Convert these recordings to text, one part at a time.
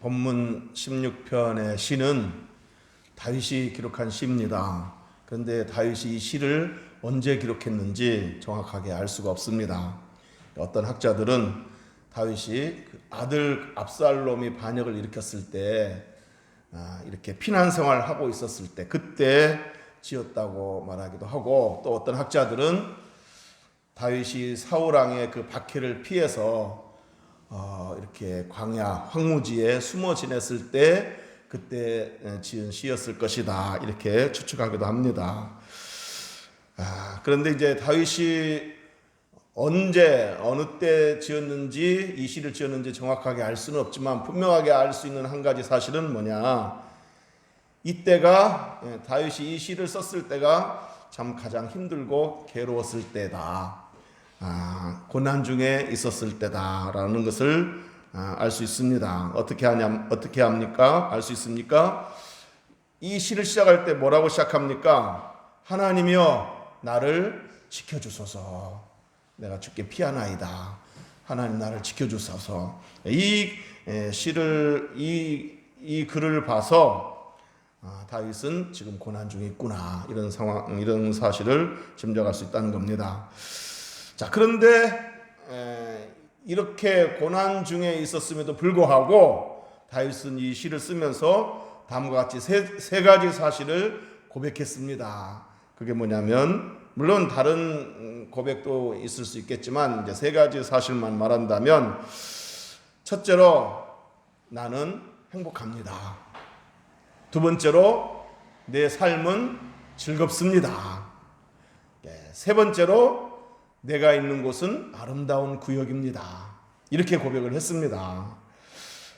본문 16편의 시는 다윗이 기록한 시입니다. 그런데 다윗이 이 시를 언제 기록했는지 정확하게 알 수가 없습니다. 어떤 학자들은 다윗이 아들 압살롬이 반역을 일으켰을 때 이렇게 피난 생활하고 있었을 때 그때 지었다고 말하기도 하고, 또 어떤 학자들은 다윗이 사울 왕의 그 박해를 피해서 이렇게 광야 황무지에 숨어 지냈을 때 그때 지은 시였을 것이다, 이렇게 추측하기도 합니다. 그런데 이제 다윗이 언제 어느 때 지었는지, 이 시를 지었는지 정확하게 알 수는 없지만 분명하게 알 수 있는 한 가지 사실은 뭐냐, 이때가 다윗이 이 시를 썼을 때가 참 가장 힘들고 괴로웠을 때다, 고난 중에 있었을 때다라는 것을 알 수 있습니다. 어떻게 합니까? 알 수 있습니까? 이 시를 시작할 때 뭐라고 시작합니까? 하나님이여 나를 지켜주소서, 내가 주께 피하나이다, 하나님 나를 지켜주소서. 이 시를 이 글을 봐서 다윗은 지금 고난 중에 있구나, 이런 상황, 이런 사실을 짐작할 수 있다는 겁니다. 자, 그런데 이렇게 고난 중에 있었음에도 불구하고 다윗은 이 시를 쓰면서 다음과 같이 세 가지 사실을 고백했습니다. 그게 뭐냐면, 물론 다른 고백도 있을 수 있겠지만 이제 세 가지 사실만 말한다면, 첫째로 나는 행복합니다. 두 번째로 내 삶은 즐겁습니다. 세 번째로 내가 있는 곳은 아름다운 구역입니다. 이렇게 고백을 했습니다.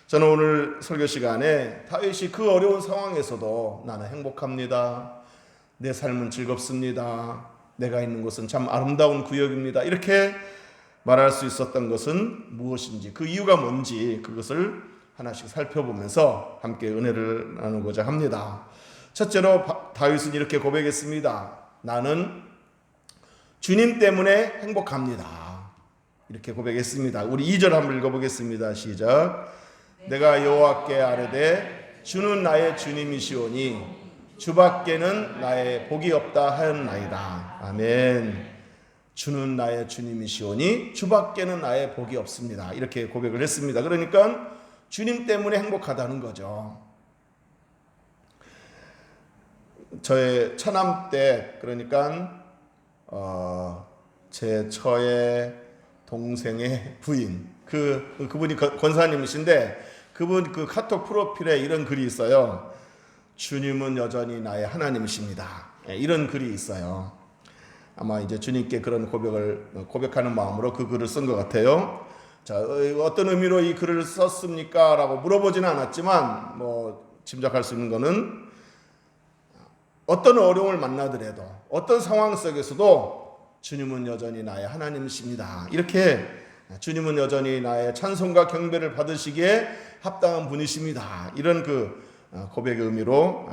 저는 오늘 설교 시간에 다윗이 그 어려운 상황에서도 나는 행복합니다, 내 삶은 즐겁습니다, 내가 있는 곳은 참 아름다운 구역입니다, 이렇게 말할 수 있었던 것은 무엇인지, 그 이유가 뭔지, 그것을 하나씩 살펴보면서 함께 은혜를 나누고자 합니다. 첫째로 다윗은 이렇게 고백했습니다. 나는 주님 때문에 행복합니다. 이렇게 고백했습니다. 우리 2절 한번 읽어보겠습니다. 시작. 내가 여호와께 아뢰되 주는 나의 주님이시오니 주밖에는 나의 복이 없다 하였나이다. 아멘. 주는 나의 주님이시오니 주밖에는 나의 복이 없습니다. 이렇게 고백을 했습니다. 그러니까 주님 때문에 행복하다는 거죠. 저의 처남 때, 그러니까 제 처의 동생의 부인, 그분이 권사님이신데, 그분 그 카톡 프로필에 이런 글이 있어요. 주님은 여전히 나의 하나님이십니다. 이런 글이 있어요. 아마 이제 주님께 그런 고백하는 마음으로 그 글을 쓴 것 같아요. 자, 어떤 의미로 이 글을 썼습니까? 라고 물어보지는 않았지만 짐작할 수 있는 거는, 어떤 어려움을 만나더라도, 어떤 상황 속에서도 주님은 여전히 나의 하나님이십니다, 이렇게 주님은 여전히 나의 찬송과 경배를 받으시기에 합당한 분이십니다, 이런 그 고백의 의미로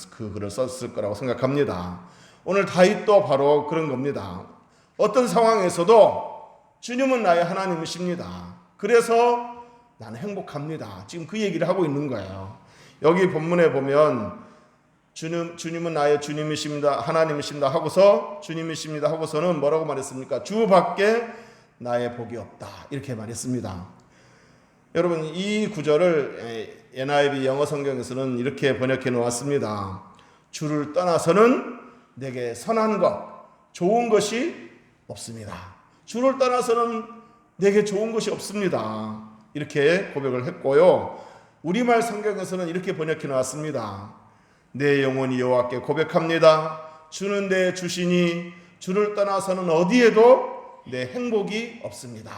그 글을 썼을 거라고 생각합니다. 오늘 다윗도 바로 그런 겁니다. 어떤 상황에서도 주님은 나의 하나님이십니다, 그래서 나는 행복합니다, 지금 그 얘기를 하고 있는 거예요. 여기 본문에 보면 주님은 나의 주님이십니다, 하나님이십니다 하고서, 주님이십니다 하고서는 뭐라고 말했습니까? 주밖에 나의 복이 없다, 이렇게 말했습니다. 여러분, 이 구절을 NIV 영어 성경에서는 이렇게 번역해 놓았습니다. 주를 떠나서는 내게 선한 것, 좋은 것이 없습니다. 주를 떠나서는 내게 좋은 것이 없습니다, 이렇게 고백을 했고요. 우리말 성경에서는 이렇게 번역해 놓았습니다. 내 영혼이 여호와께 고백합니다. 주는 내 주시니 주를 떠나서는 어디에도 내 행복이 없습니다.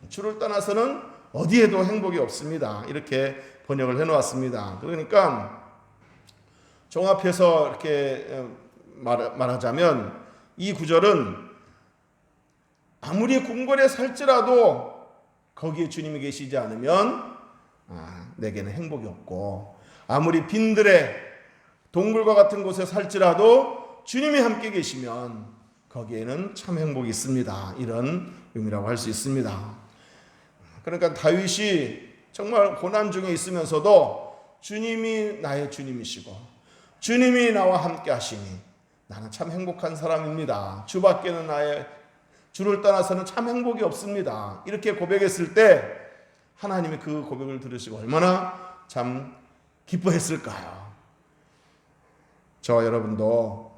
주를 떠나서는 어디에도 행복이 없습니다, 이렇게 번역을 해놓았습니다. 그러니까 종합해서 이렇게 말하자면, 이 구절은 아무리 궁궐에 살지라도 거기에 주님이 계시지 않으면 내게는 행복이 없고, 아무리 빈들에 동굴과 같은 곳에 살지라도 주님이 함께 계시면 거기에는 참 행복이 있습니다, 이런 의미라고 할 수 있습니다. 그러니까 다윗이 정말 고난 중에 있으면서도 주님이 나의 주님이시고 주님이 나와 함께 하시니 나는 참 행복한 사람입니다. 주 밖에는 주를 떠나서는 참 행복이 없습니다. 이렇게 고백했을 때 하나님이 그 고백을 들으시고 얼마나 참 기뻐했을까요? 저와 여러분도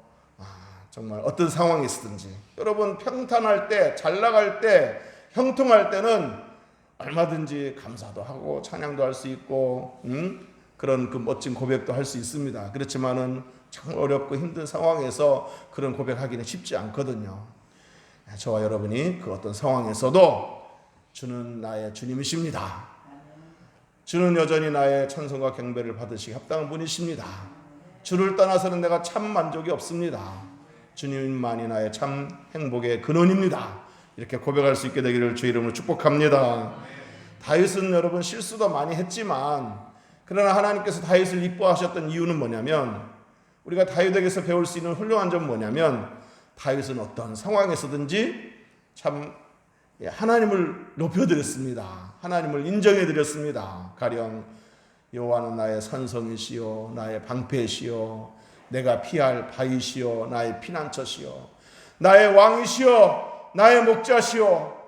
정말 어떤 상황이 있든지 여러분 평탄할 때, 잘 나갈 때, 형통할 때는 얼마든지 감사도 하고 찬양도 할 수 있고 그런 그 멋진 고백도 할 수 있습니다. 그렇지만은 참 어렵고 힘든 상황에서 그런 고백하기는 쉽지 않거든요. 저와 여러분이 그 어떤 상황에서도 주는 나의 주님이십니다. 주는 여전히 나의 찬송과 경배를 받으시기 합당한 분이십니다. 주를 떠나서는 내가 참 만족이 없습니다. 주님만이 나의 참 행복의 근원입니다. 이렇게 고백할 수 있게 되기를 주의 이름으로 축복합니다. 다윗은 여러분 실수도 많이 했지만 그러나 하나님께서 다윗을 이뻐하셨던 이유는 뭐냐면 우리가 다윗에게서 배울 수 있는 훌륭한 점은 뭐냐면 다윗은 어떤 상황에서든지 참 하나님을 높여드렸습니다. 하나님을 인정해드렸습니다. 가령 여호와는 나의 산성이시요 나의 방패시요 내가 피할 바위시요 나의 피난처시요 나의 왕이시요 나의 목자시요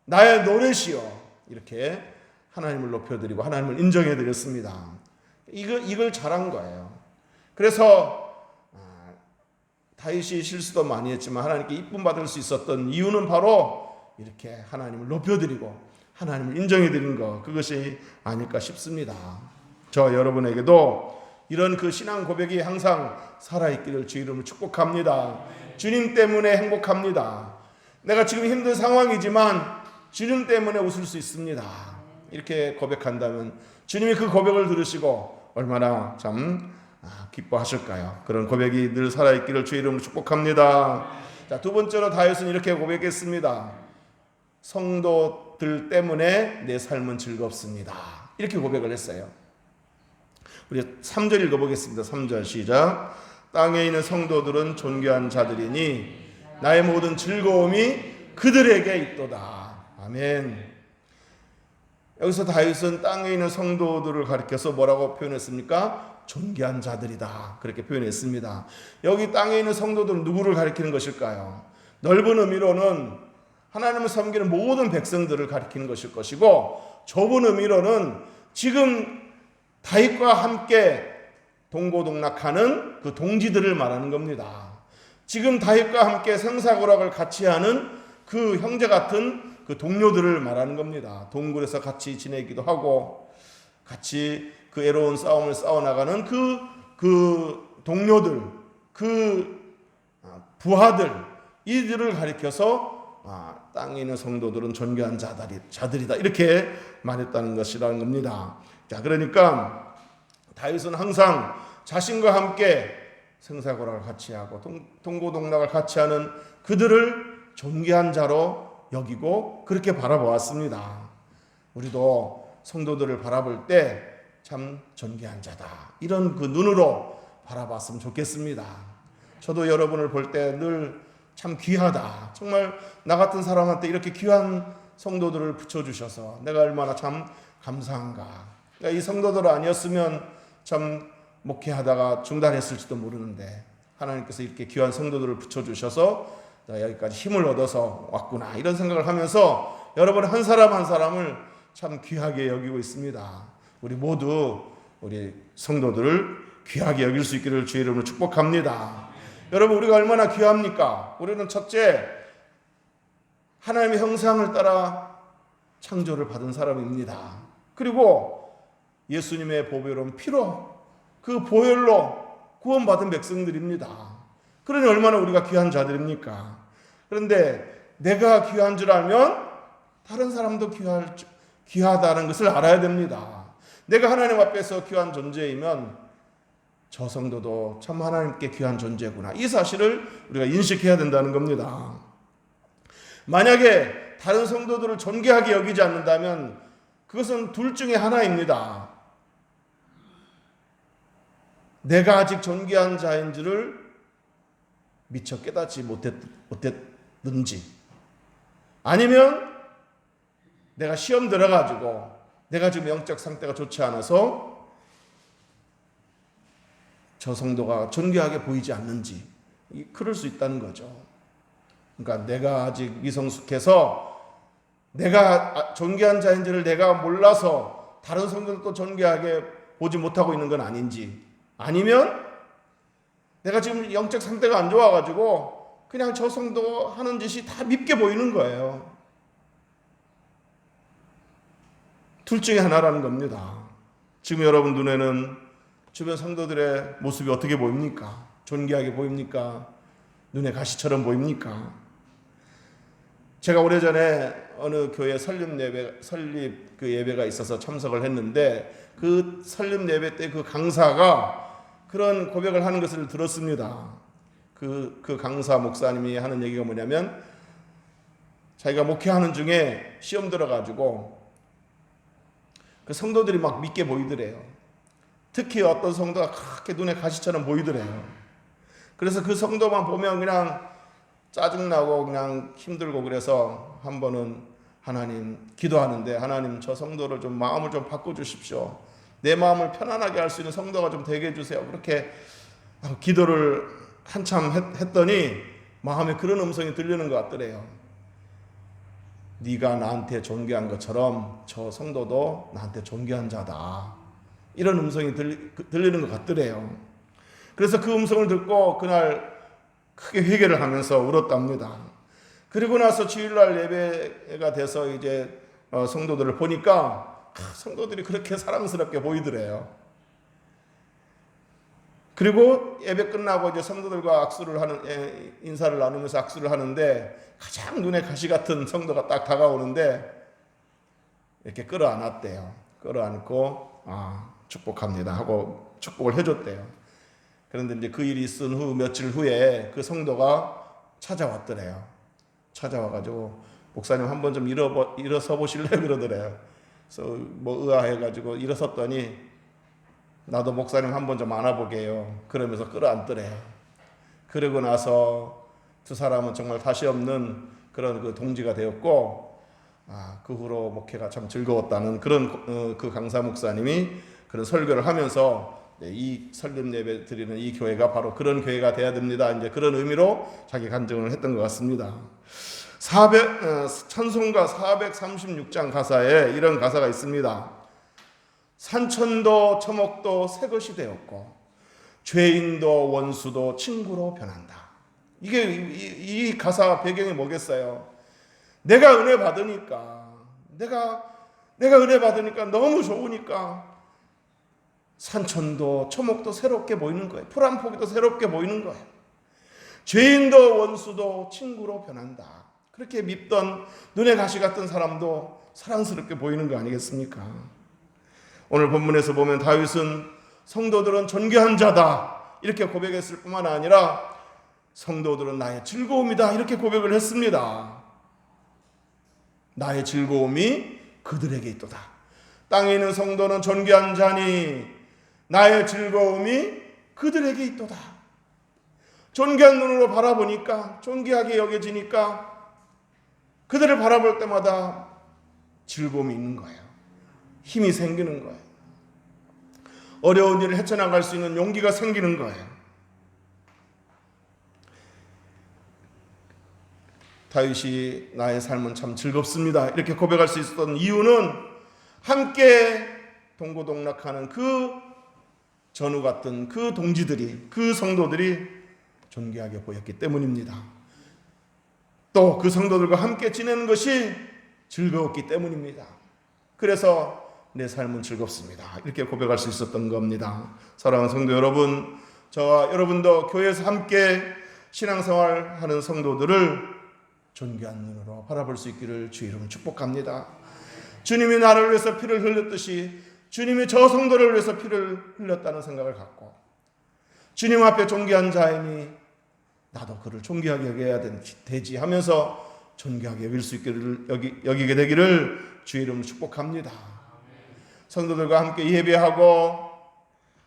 나의 노래시요 이렇게 하나님을 높여드리고 하나님을 인정해드렸습니다. 이걸 잘한 거예요. 그래서 다윗이 실수도 많이 했지만 하나님께 이쁨 받을 수 있었던 이유는 바로 이렇게 하나님을 높여드리고 하나님을 인정해드린 것, 그것이 아닐까 싶습니다. 저 여러분에게도 이런 그 신앙 고백이 항상 살아있기를 주 이름으로 축복합니다. 주님 때문에 행복합니다. 내가 지금 힘든 상황이지만 주님 때문에 웃을 수 있습니다. 이렇게 고백한다면 주님이 그 고백을 들으시고 얼마나 참 기뻐하실까요? 그런 고백이 늘 살아있기를 주 이름으로 축복합니다. 자, 두 번째로 다윗은 이렇게 고백했습니다. 성도들 때문에 내 삶은 즐겁습니다. 이렇게 고백을 했어요. 우리 3절 읽어보겠습니다. 3절 시작. 땅에 있는 성도들은 존귀한 자들이니 나의 모든 즐거움이 그들에게 있도다. 아멘. 여기서 다윗은 땅에 있는 성도들을 가리켜서 뭐라고 표현했습니까? 존귀한 자들이다. 그렇게 표현했습니다. 여기 땅에 있는 성도들은 누구를 가리키는 것일까요? 넓은 의미로는 하나님을 섬기는 모든 백성들을 가리키는 것일 것이고 좁은 의미로는 지금 다윗과 함께 동고동락하는 그 동지들을 말하는 겁니다. 지금 다윗과 함께 생사고락을 같이 하는 그 형제 같은 그 동료들을 말하는 겁니다. 동굴에서 같이 지내기도 하고 같이 그 애로운 싸움을 싸워나가는 그 동료들, 그 부하들, 이들을 가리켜서 땅에 있는 성도들은 존귀한 자들이다. 이렇게 말했다는 것이라는 겁니다. 자, 그러니까 다윗은 항상 자신과 함께 생사고락을 같이 하고 동고동락을 같이 하는 그들을 존귀한 자로 여기고 그렇게 바라보았습니다. 우리도 성도들을 바라볼 때 참 존귀한 자다. 이런 그 눈으로 바라봤으면 좋겠습니다. 저도 여러분을 볼 때 늘 참 귀하다. 정말 나 같은 사람한테 이렇게 귀한 성도들을 붙여주셔서 내가 얼마나 참 감사한가. 그러니까 이 성도들 아니었으면 참 목회하다가 중단했을지도 모르는데 하나님께서 이렇게 귀한 성도들을 붙여주셔서 여기까지 힘을 얻어서 왔구나. 이런 생각을 하면서 여러분 한 사람 한 사람을 참 귀하게 여기고 있습니다. 우리 모두 우리 성도들을 귀하게 여길 수 있기를 주의 이름으로 축복합니다. 여러분 우리가 얼마나 귀합니까? 우리는 첫째 하나님의 형상을 따라 창조를 받은 사람입니다. 그리고 예수님의 보배로운 피로 그 보혈로 구원받은 백성들입니다. 그러니 얼마나 우리가 귀한 자들입니까? 그런데 내가 귀한 줄 알면 다른 사람도 귀하다는 것을 알아야 됩니다. 내가 하나님 앞에서 귀한 존재이면 저 성도도 참 하나님께 귀한 존재구나. 이 사실을 우리가 인식해야 된다는 겁니다. 만약에 다른 성도들을 존귀하게 여기지 않는다면 그것은 둘 중에 하나입니다. 내가 아직 존귀한 자인 줄을 미처 깨닫지 못했든지 아니면 내가 시험 들어가지고 내가 지금 영적 상태가 좋지 않아서 저 성도가 존귀하게 보이지 않는지, 그럴 수 있다는 거죠. 그러니까 내가 아직 미성숙해서 내가 존귀한 자인지를 내가 몰라서 다른 성도들도 존귀하게 보지 못하고 있는 건 아닌지, 아니면 내가 지금 영적 상태가 안 좋아가지고 그냥 저 성도 하는 짓이 다 밉게 보이는 거예요. 둘 중에 하나라는 겁니다. 지금 여러분 눈에는 주변 성도들의 모습이 어떻게 보입니까? 존귀하게 보입니까? 눈에 가시처럼 보입니까? 제가 오래전에 어느 교회 설립 예배가 있어서 참석을 했는데, 그 설립 예배 때 그 강사가 그런 고백을 하는 것을 들었습니다. 그 강사 목사님이 하는 얘기가 뭐냐면, 자기가 목회하는 중에 시험 들어가지고 그 성도들이 막 믿게 보이더래요. 특히 어떤 성도가 그렇게 눈에 가시처럼 보이더래요. 그래서 그 성도만 보면 그냥 짜증나고 그냥 힘들고, 그래서 한 번은 하나님 기도하는데, 하나님 저 성도를 좀 마음을 좀 바꿔주십시오. 내 마음을 편안하게 할 수 있는 성도가 좀 되게 해주세요. 그렇게 기도를 한참 했더니 마음에 그런 음성이 들리는 것 같더래요. 네가 나한테 존귀한 것처럼 저 성도도 나한테 존귀한 자다. 이런 음성이 들리는 것 같더래요. 그래서 그 음성을 듣고 그날 크게 회개를 하면서 울었답니다. 그리고 나서 주일날 예배가 돼서 이제 성도들을 보니까 성도들이 그렇게 사랑스럽게 보이더래요. 그리고 예배 끝나고 이제 성도들과 인사를 나누면서 악수를 하는데, 가장 눈에 가시 같은 성도가 딱 다가오는데 이렇게 끌어안았대요. 끌어안고 축복합니다 하고 축복을 해줬대요. 그런데 이제 그 일이 있은 후 며칠 후에 그 성도가 찾아왔더래요. 찾아와가지고 목사님 한번 좀 일어서 보실래요? 그러더래요. 그래서 뭐 의아해가지고 일어섰더니 나도 목사님 한번 좀 안아보게요. 그러면서 끌어안더래요. 그러고 나서 두 사람은 정말 다시 없는 그런 그 동지가 되었고, 그 후로 목회가 참 즐거웠다는 그런 그 강사 목사님이 그런 설교를 하면서 이 설립 예배 드리는 이 교회가 바로 그런 교회가 돼야 됩니다. 이제 그런 의미로 자기 간증을 했던 것 같습니다. 찬송가 436장 가사에 이런 가사가 있습니다. 산천도 처목도 새 것이 되었고 죄인도 원수도 친구로 변한다. 이게 이 가사 배경이 뭐겠어요? 내가 은혜 받으니까, 내가 은혜 받으니까 너무 좋으니까 산천도 초목도 새롭게 보이는 거예요. 풀 한 포기도 새롭게 보이는 거예요. 죄인도 원수도 친구로 변한다. 그렇게 밉던 눈에 가시 같던 사람도 사랑스럽게 보이는 거 아니겠습니까? 오늘 본문에서 보면 다윗은 성도들은 존귀한 자다 이렇게 고백했을 뿐만 아니라 성도들은 나의 즐거움이다 이렇게 고백을 했습니다. 나의 즐거움이 그들에게 있도다. 땅에 있는 성도는 존귀한 자니 나의 즐거움이 그들에게 있도다. 존귀한 눈으로 바라보니까, 존귀하게 여겨지니까 그들을 바라볼 때마다 즐거움이 있는 거예요. 힘이 생기는 거예요. 어려운 일을 헤쳐나갈 수 있는 용기가 생기는 거예요. 다윗이 나의 삶은 참 즐겁습니다 이렇게 고백할 수 있었던 이유는 함께 동고동락하는 그 전우 같은 그 동지들이, 그 성도들이 존귀하게 보였기 때문입니다. 또 그 성도들과 함께 지내는 것이 즐거웠기 때문입니다. 그래서 내 삶은 즐겁습니다 이렇게 고백할 수 있었던 겁니다. 사랑하는 성도 여러분, 저와 여러분도 교회에서 함께 신앙생활하는 성도들을 존귀한 눈으로 바라볼 수 있기를 주의 이름으로 축복합니다. 주님이 나를 위해서 피를 흘렸듯이 주님이 저 성도를 위해서 피를 흘렸다는 생각을 갖고 주님 앞에 존귀한 자이니 나도 그를 존귀하게 여겨야 되지 하면서 존귀하게 여길 수 있기를 여기게 되기를 주의 이름으로 축복합니다. 성도들과 함께 예배하고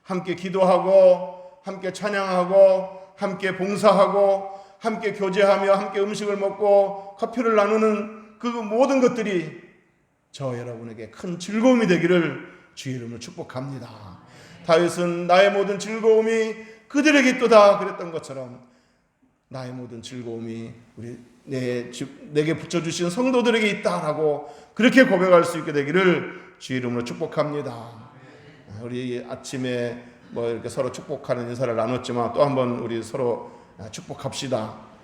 함께 기도하고 함께 찬양하고 함께 봉사하고 함께 교제하며 함께 음식을 먹고 커피를 나누는 그 모든 것들이 저 여러분에게 큰 즐거움이 되기를 주의 이름으로 축복합니다. 다윗은 나의 모든 즐거움이 그들에게 있도다 그랬던 것처럼 나의 모든 즐거움이 내게 붙여주신 성도들에게 있다라고 그렇게 고백할 수 있게 되기를 주의 이름으로 축복합니다. 우리 아침에 이렇게 서로 축복하는 인사를 나눴지만 또 한번 우리 서로 축복합시다.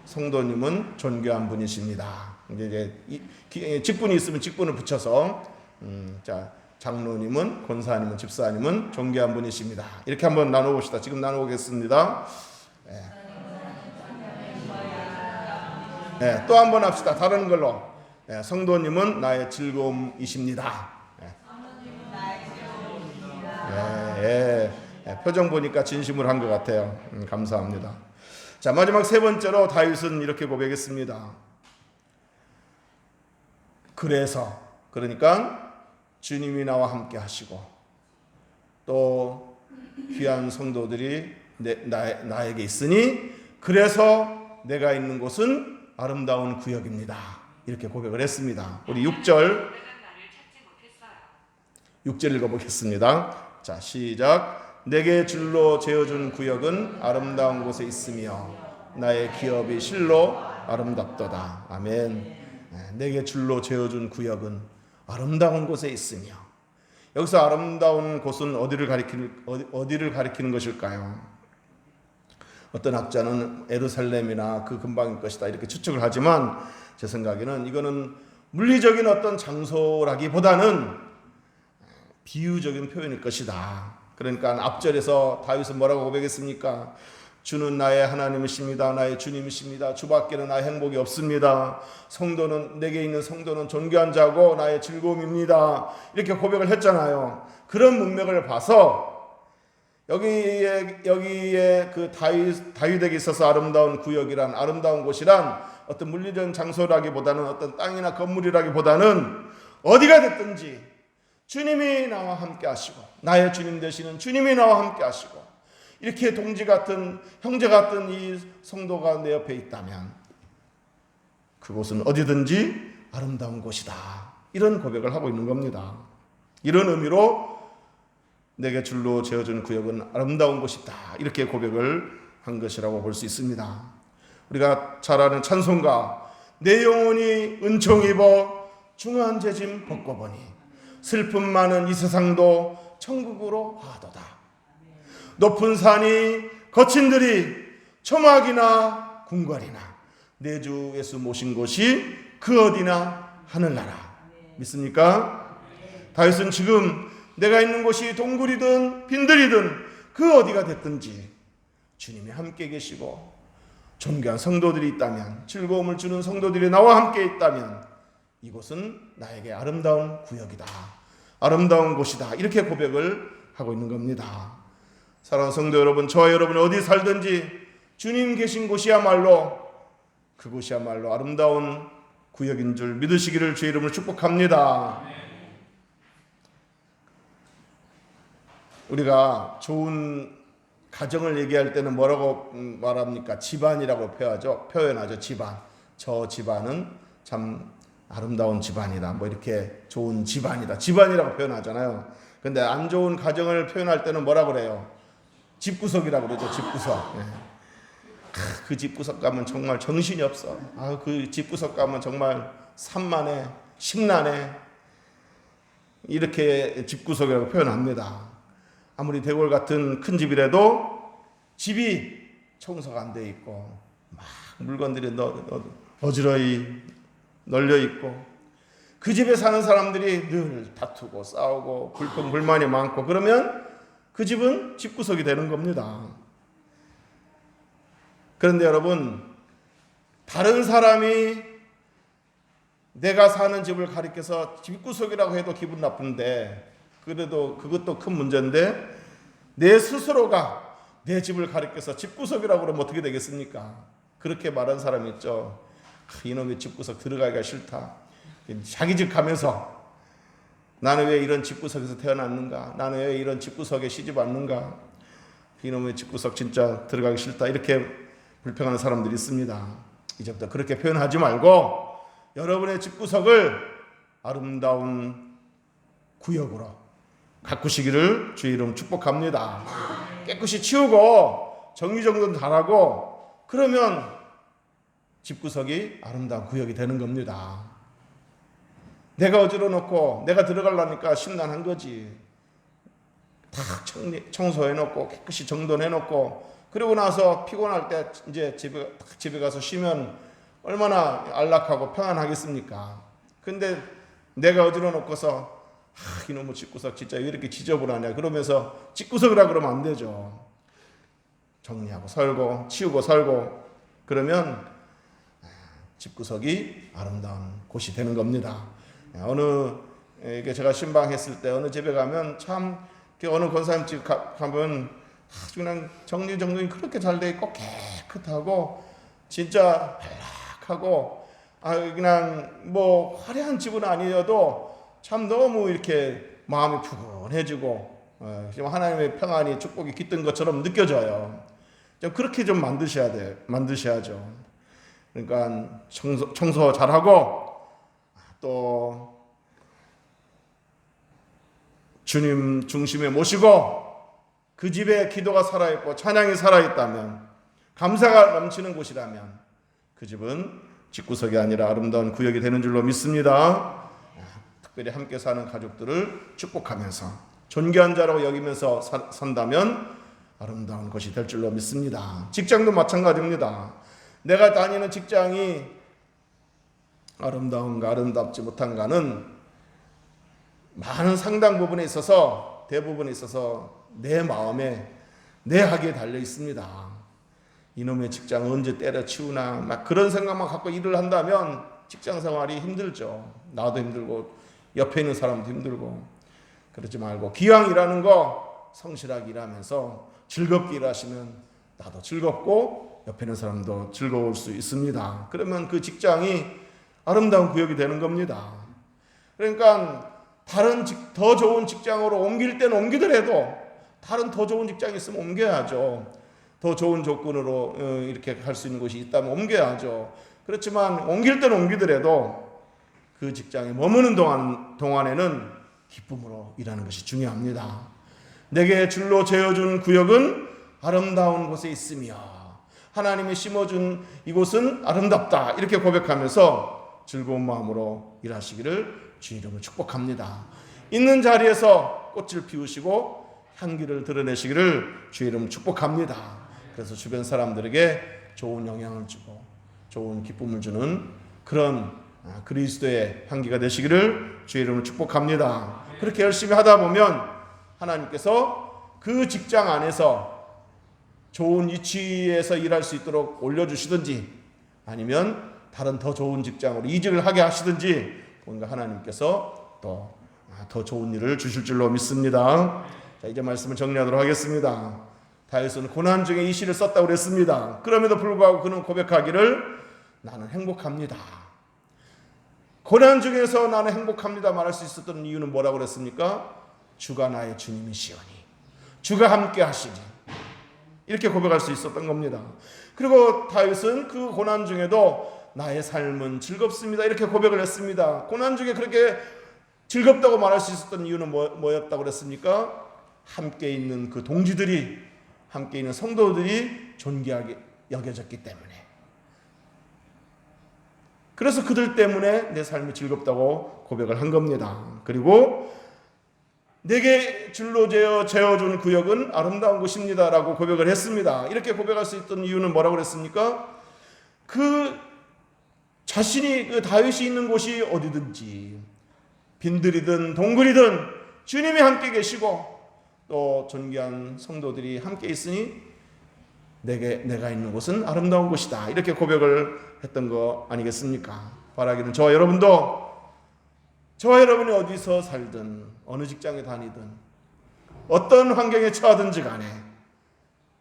성도님은 존귀한 분이십니다. 이제 직분이 있으면 직분을 붙여서 장로님은, 권사님은, 집사님은 존귀한 분이십니다. 이렇게 한번 나눠봅시다. 지금 나눠보겠습니다. 또 한번 합시다. 다른 걸로. 성도님은 나의 즐거움이십니다. 표정 보니까 진심으로 한 것 같아요. 감사합니다. 자, 마지막 세 번째로 다윗은 이렇게 고백했습니다. 그러니까 주님이 나와 함께 하시고 또 귀한 성도들이 나에게 있으니 그래서 내가 있는 곳은 아름다운 구역입니다. 이렇게 고백을 했습니다. 우리 6절 읽어보겠습니다. 자, 시작. 내게 줄로 재어준 구역은 아름다운 곳에 있으며 나의 기업이 실로 아름답도다. 아멘. 내게 줄로 재어준 구역은 아름다운 곳에 있으며, 여기서 아름다운 곳은 어디를 가리키는 것일까요? 어떤 학자는 예루살렘이나 그 근방일 것이다 이렇게 추측을 하지만 제 생각에는 이거는 물리적인 어떤 장소라기보다는 비유적인 표현일 것이다. 그러니까 앞절에서 다윗은 뭐라고 고백했습니까? 주는 나의 하나님이십니다. 나의 주님이십니다. 주밖에는 나의 행복이 없습니다. 성도는, 내게 있는 성도는 존귀한 자고 나의 즐거움입니다. 이렇게 고백을 했잖아요. 그런 문맥을 봐서 여기에 그 다윗에게 있어서 아름다운 구역이란, 아름다운 곳이란 어떤 물리적인 장소라기보다는, 어떤 땅이나 건물이라기보다는 어디가 됐든지 주님이 나와 함께 하시고, 나의 주님 되시는 주님이 나와 함께 하시고, 이렇게 동지 같은, 형제 같은 이 성도가 내 옆에 있다면 그곳은 어디든지 아름다운 곳이다. 이런 고백을 하고 있는 겁니다. 이런 의미로 내게 줄로 재어준 구역은 아름다운 곳이다. 이렇게 고백을 한 것이라고 볼 수 있습니다. 우리가 잘 아는 찬송가, 내 영혼이 은총 입어 중한 죄짐 벗고 보니 슬픔 많은 이 세상도 천국으로 하도다. 높은 산이 거친 들이 초막이나 궁궐이나 내 주 예수 모신 곳이 그 어디나 하늘나라. 믿습니까? 다윗은 지금 내가 있는 곳이 동굴이든 빈들이든 그 어디가 됐든지 주님이 함께 계시고 존귀한 성도들이 있다면, 즐거움을 주는 성도들이 나와 함께 있다면 이곳은 나에게 아름다운 구역이다. 아름다운 곳이다. 이렇게 고백을 하고 있는 겁니다. 사랑하는 성도 여러분, 저와 여러분이 어디 살든지 주님 계신 곳이야말로, 그곳이야말로 아름다운 구역인 줄 믿으시기를 주의 이름으로 축복합니다. 우리가 좋은 가정을 얘기할 때는 뭐라고 말합니까? 집안이라고 표현하죠. 집안. 저 집안은 참 아름다운 집안이다. 이렇게 좋은 집안이다. 집안이라고 표현하잖아요. 근데 안 좋은 가정을 표현할 때는 뭐라 그래요? 집구석이라고 그러죠. 집구석. 그 집구석 가면 정말 정신이 없어. 그 집구석 가면 정말 산만해, 심란해. 이렇게 집구석이라고 표현합니다. 아무리 대궐 같은 큰 집이라도 집이 청소가 안 돼 있고 막 물건들이 어지러이 널려 있고, 그 집에 사는 사람들이 늘 다투고 싸우고 불평불만이 많고, 그러면 그 집은 집구석이 되는 겁니다. 그런데 여러분, 다른 사람이 내가 사는 집을 가리켜서 집구석이라고 해도 기분 나쁜데, 그래도 그것도 큰 문제인데, 내 스스로가 내 집을 가리켜서 집구석이라고 그러면 어떻게 되겠습니까? 그렇게 말한 사람이 있죠. 이놈의 집구석 들어가기가 싫다. 자기 집 가면서 나는 왜 이런 집구석에서 태어났는가? 나는 왜 이런 집구석에 시집 왔는가? 이놈의 집구석 진짜 들어가기 싫다. 이렇게 불평하는 사람들이 있습니다. 이제부터 그렇게 표현하지 말고 여러분의 집구석을 아름다운 구역으로 가꾸시기를 주의 이름 축복합니다. 깨끗이 치우고 정리정돈 잘하고 그러면 집구석이 아름다운 구역이 되는 겁니다. 내가 어지러 놓고 내가 들어가려니까 심란한 거지. 다 청소해 놓고 깨끗이 정돈해 놓고 그러고 나서 피곤할 때 이제 집에 가서 쉬면 얼마나 안락하고 평안하겠습니까? 근데 내가 어지러 놓고서 이놈의 집구석 진짜 왜 이렇게 지저분하냐 그러면서 집구석이라 그러면 안 되죠. 정리하고 설고 치우고 설고 그러면 집구석이 아름다운 곳이 되는 겁니다. 이게 제가 신방했을 때 어느 집에 가면 참 어느 권사님 집 가면 아주 그냥 정리정돈이 그렇게 잘 돼 있고 깨끗하고 진짜 안락하고 그냥 뭐 화려한 집은 아니어도 참 너무 이렇게 마음이 푸근해지고 하나님의 평안이 축복이 깃든 것처럼 느껴져요. 좀 그렇게 좀 만드셔야죠. 그러니까 청소 잘하고 또 주님 중심에 모시고 그 집에 기도가 살아있고 찬양이 살아있다면 감사가 넘치는 곳이라면 그 집은 집구석이 아니라 아름다운 구역이 되는 줄로 믿습니다. 특별히 함께 사는 가족들을 축복하면서 존귀한 자라고 여기면서 산다면 아름다운 것이 될 줄로 믿습니다. 직장도 마찬가지입니다. 내가 다니는 직장이 아름다운가 아름답지 못한가는 많은 상당 부분에 있어서 대부분에 있어서 내 마음에 내 학에 달려 있습니다. 이놈의 직장 언제 때려치우나 막 그런 생각만 갖고 일을 한다면 직장 생활이 힘들죠. 나도 힘들고 옆에 있는 사람도 힘들고 그러지 말고 기왕 일하는 거 성실하게 일하면서 즐겁게 일하시면 나도 즐겁고 옆에 있는 사람도 즐거울 수 있습니다. 그러면 그 직장이 아름다운 구역이 되는 겁니다. 그러니까 다른 더 좋은 직장으로 옮길 때는 옮기더라도 다른 더 좋은 직장이 있으면 옮겨야죠. 더 좋은 조건으로 이렇게 갈 수 있는 곳이 있다면 옮겨야죠. 그렇지만 옮길 때는 옮기더라도 그 직장에 머무는 동안에는 기쁨으로 일하는 것이 중요합니다. 내게 줄로 재어준 구역은 아름다운 곳에 있으며 하나님이 심어준 이곳은 아름답다. 이렇게 고백하면서 즐거운 마음으로 일하시기를 주의 이름으로 축복합니다. 있는 자리에서 꽃을 피우시고 향기를 드러내시기를 주의 이름으로 축복합니다. 그래서 주변 사람들에게 좋은 영향을 주고 좋은 기쁨을 주는 그런 그리스도의 향기가 되시기를 주의 이름으로 축복합니다. 그렇게 열심히 하다 보면 하나님께서 그 직장 안에서 좋은 위치에서 일할 수 있도록 올려주시든지 아니면 다른 더 좋은 직장으로 이직을 하게 하시든지 뭔가 하나님께서 또 더 좋은 일을 주실 줄로 믿습니다. 자, 이제 말씀을 정리하도록 하겠습니다. 다윗은 고난 중에 이 시를 썼다고 그랬습니다. 그럼에도 불구하고 그는 고백하기를 나는 행복합니다. 고난 중에서 나는 행복합니다 말할 수 있었던 이유는 뭐라고 그랬습니까? 주가 나의 주님이시오니 주가 함께 하시니 이렇게 고백할 수 있었던 겁니다. 그리고 다윗은 그 고난 중에도 나의 삶은 즐겁습니다 이렇게 고백을 했습니다. 고난 중에 그렇게 즐겁다고 말할 수 있었던 이유는 뭐였다고 그랬습니까? 함께 있는 그 동지들이 함께 있는 성도들이 존귀하게 여겨졌기 때문에 그래서 그들 때문에 내 삶이 즐겁다고 고백을 한 겁니다. 그리고 내게 줄로 재어준 구역은 아름다운 곳입니다 라고 고백을 했습니다. 이렇게 고백할 수 있던 이유는 뭐라고 그랬습니까? 그 자신이 그 다윗이 있는 곳이 어디든지 빈들이든 동굴이든 주님이 함께 계시고 또 존귀한 성도들이 함께 있으니 내가 있는 곳은 아름다운 곳이다 이렇게 고백을 했던 거 아니겠습니까? 바라기는 저와 여러분이 어디서 살든 어느 직장에 다니든 어떤 환경에 처하든지 간에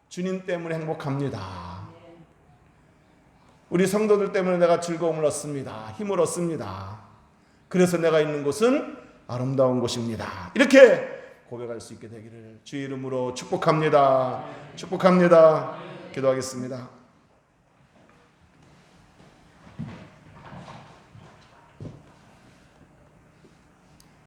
주님 때문에 행복합니다. 우리 성도들 때문에 내가 즐거움을 얻습니다. 힘을 얻습니다. 그래서 내가 있는 곳은 아름다운 곳입니다. 이렇게 고백할 수 있게 되기를 주의 이름으로 축복합니다. 축복합니다. 기도하겠습니다.